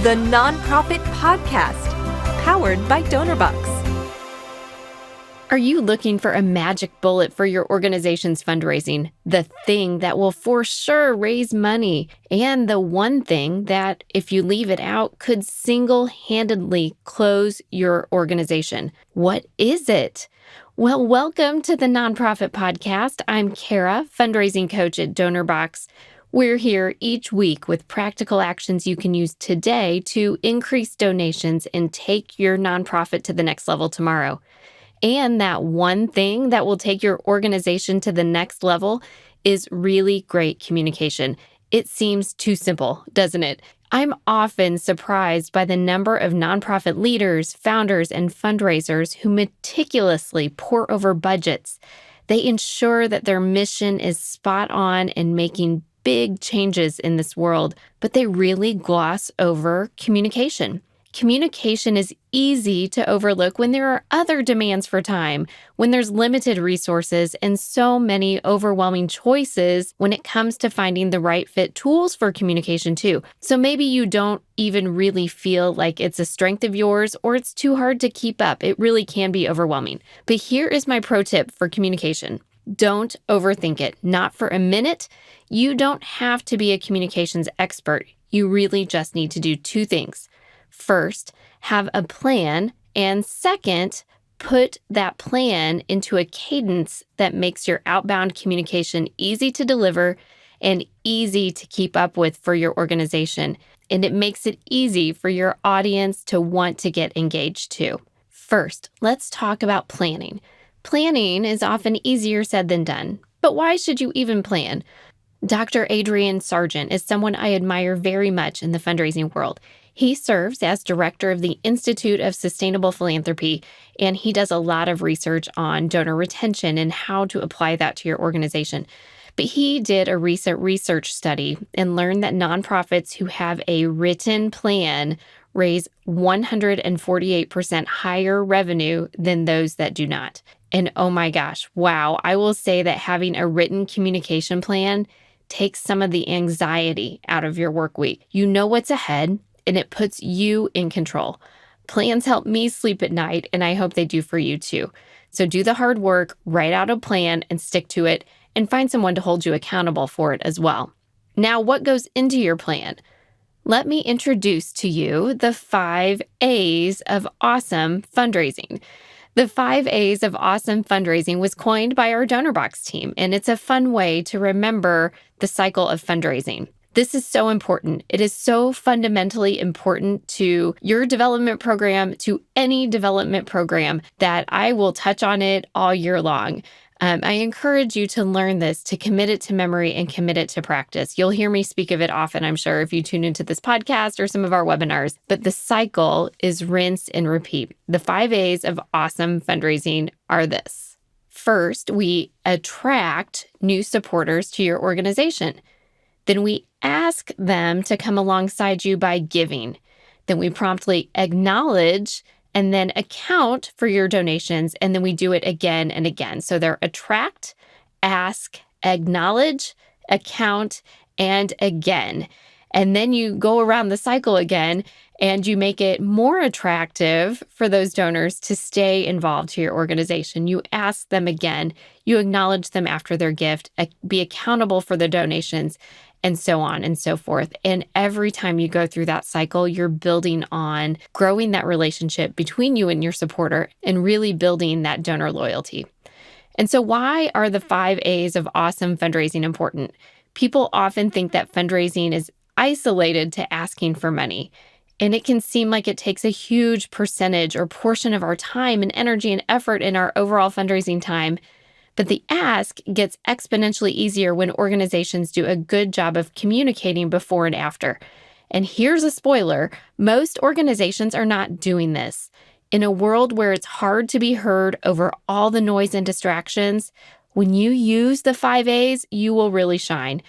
the Nonprofit Podcast, powered by Donorbox. Are you looking for a magic bullet for your organization's fundraising? The thing that will for sure raise money, and the one thing that, if you leave it out, could single-handedly close your organization. What is it? Well, welcome to the Nonprofit Podcast. I'm Kara, fundraising coach at Donorbox. We're here each week with practical actions you can use today to increase donations and take your nonprofit to the next level tomorrow. And that one thing that will take your organization to the next level is really great communication. It seems too simple, doesn't it? I'm often surprised by the number of nonprofit leaders, founders, and fundraisers who meticulously pore over budgets. They ensure that their mission is spot on and making big changes in this world, but they really gloss over communication. Communication is easy to overlook when there are other demands for time, when there's limited resources and so many overwhelming choices when it comes to finding the right fit tools for communication too. So maybe you don't even really feel like it's a strength of yours or it's too hard to keep up. It really can be overwhelming. But here is my pro tip for communication. Don't overthink it, not for a minute. You don't have to be a communications expert. You really just need to do two things. First, have a plan, and second, put that plan into a cadence that makes your outbound communication easy to deliver and easy to keep up with for your organization. And it makes it easy for your audience to want to get engaged too. First, let's talk about planning. Planning is often easier said than done, but why should you even plan? Dr. Adrian Sargent is someone I admire very much in the fundraising world. He serves as director of the Institute of Sustainable Philanthropy, and he does a lot of research on donor retention and how to apply that to your organization. But he did a recent research study and learned that nonprofits who have a written plan raise 148% higher revenue than those that do not. And oh my gosh, wow, I will say that having a written communication plan takes some of the anxiety out of your work week. You know what's ahead, and it puts you in control. Plans help me sleep at night, and I hope they do for you too. So do the hard work, write out a plan and stick to it, and find someone to hold you accountable for it as well. Now, what goes into your plan? Let me introduce to you the 5 A's of awesome fundraising. The 5 A's of awesome fundraising was coined by our Donorbox team, and it's a fun way to remember the cycle of fundraising. This is so important. It is so fundamentally important to your development program, to any development program, that I will touch on it all year long. I encourage you to learn this, to commit it to memory and commit it to practice. You'll hear me speak of it often, I'm sure, if you tune into this podcast or some of our webinars. But the cycle is rinse and repeat. The 5 A's of awesome fundraising are this. First, we attract new supporters to your organization. Then we ask them to come alongside you by giving. Then we promptly acknowledge and then account for your donations, and then we do it again and again. So they're attract, ask, acknowledge, account, and again. And then you go around the cycle again, and you make it more attractive for those donors to stay involved to your organization. You ask them again, you acknowledge them after their gift, be accountable for the donations, and so on and so forth. And every time you go through that cycle, you're building on growing that relationship between you and your supporter and really building that donor loyalty. And so why are the 5 A's of awesome fundraising important? People often think that fundraising is isolated to asking for money. And it can seem like it takes a huge percentage or portion of our time and energy and effort in our overall fundraising time. But the ask gets exponentially easier when organizations do a good job of communicating before and after. And here's a spoiler, most organizations are not doing this. In a world where it's hard to be heard over all the noise and distractions, when you use the 5 A's, you will really shine.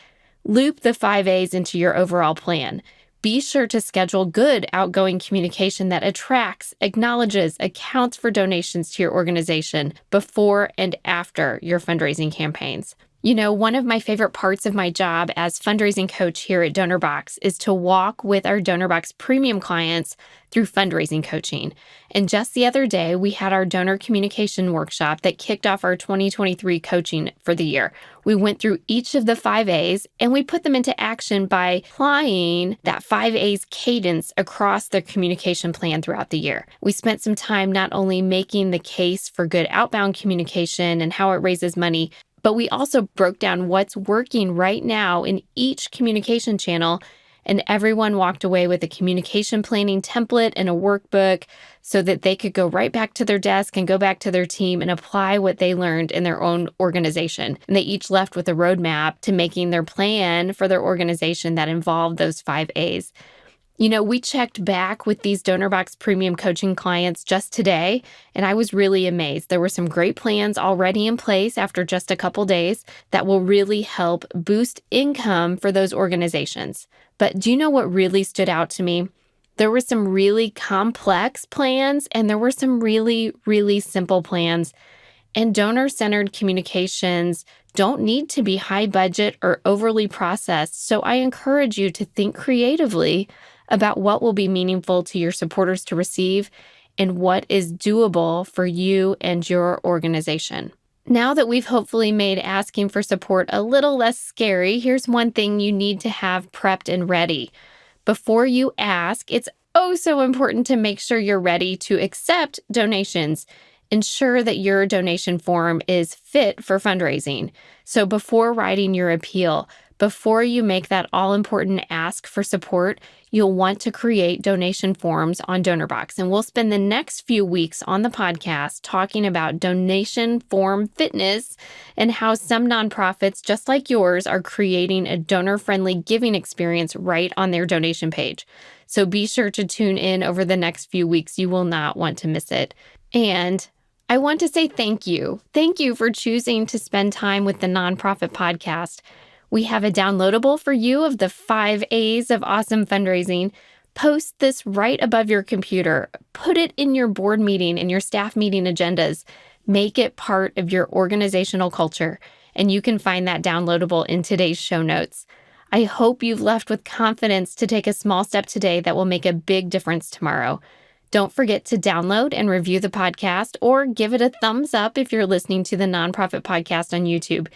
Loop the 5 A's into your overall plan. Be sure to schedule good outgoing communication that attracts, acknowledges, accounts for donations to your organization before and after your fundraising campaigns. One of my favorite parts of my job as fundraising coach here at Donorbox is to walk with our Donorbox premium clients through fundraising coaching. And just the other day, we had our donor communication workshop that kicked off our 2023 coaching for the year. We went through each of the 5 A's and we put them into action by applying that 5 A's cadence across their communication plan throughout the year. We spent some time not only making the case for good outbound communication and how it raises money, but we also broke down what's working right now in each communication channel, and everyone walked away with a communication planning template and a workbook so that they could go right back to their desk and go back to their team and apply what they learned in their own organization. And they each left with a roadmap to making their plan for their organization that involved those 5 A's. We checked back with these Donorbox premium coaching clients just today, and I was really amazed. There were some great plans already in place after just a couple days that will really help boost income for those organizations. But do you know what really stood out to me? There were some really complex plans, and there were some really, really simple plans. And donor-centered communications don't need to be high budget or overly processed, so I encourage you to think creatively about what will be meaningful to your supporters to receive and what is doable for you and your organization. Now that we've hopefully made asking for support a little less scary, here's one thing you need to have prepped and ready. Before you ask, it's so important to make sure you're ready to accept donations. Ensure that your donation form is fit for fundraising. So before writing your appeal, before you make that all-important ask for support, you'll want to create donation forms on Donorbox. And we'll spend the next few weeks on the podcast talking about donation form fitness and how some nonprofits just like yours are creating a donor-friendly giving experience right on their donation page. So be sure to tune in over the next few weeks. You will not want to miss it. And I want to say thank you. Thank you for choosing to spend time with the Nonprofit Podcast. We have a downloadable for you of the 5 A's of awesome fundraising. Post this right above your computer. Put it in your board meeting and your staff meeting agendas. Make it part of your organizational culture. And you can find that downloadable in today's show notes. I hope you've left with confidence to take a small step today that will make a big difference tomorrow. Don't forget to download and review the podcast or give it a thumbs up if you're listening to the Nonprofit Podcast on YouTube.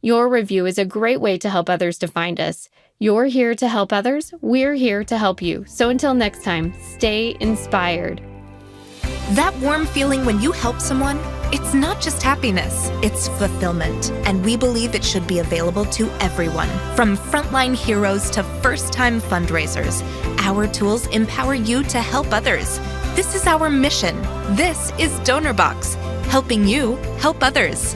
Your review is a great way to help others to find us. You're here to help others. We're here to help you. So until next time, stay inspired. That warm feeling when you help someone, it's not just happiness, it's fulfillment. And we believe it should be available to everyone, from frontline heroes to first-time fundraisers. Our tools empower you to help others. This is our mission. This is Donorbox, helping you help others.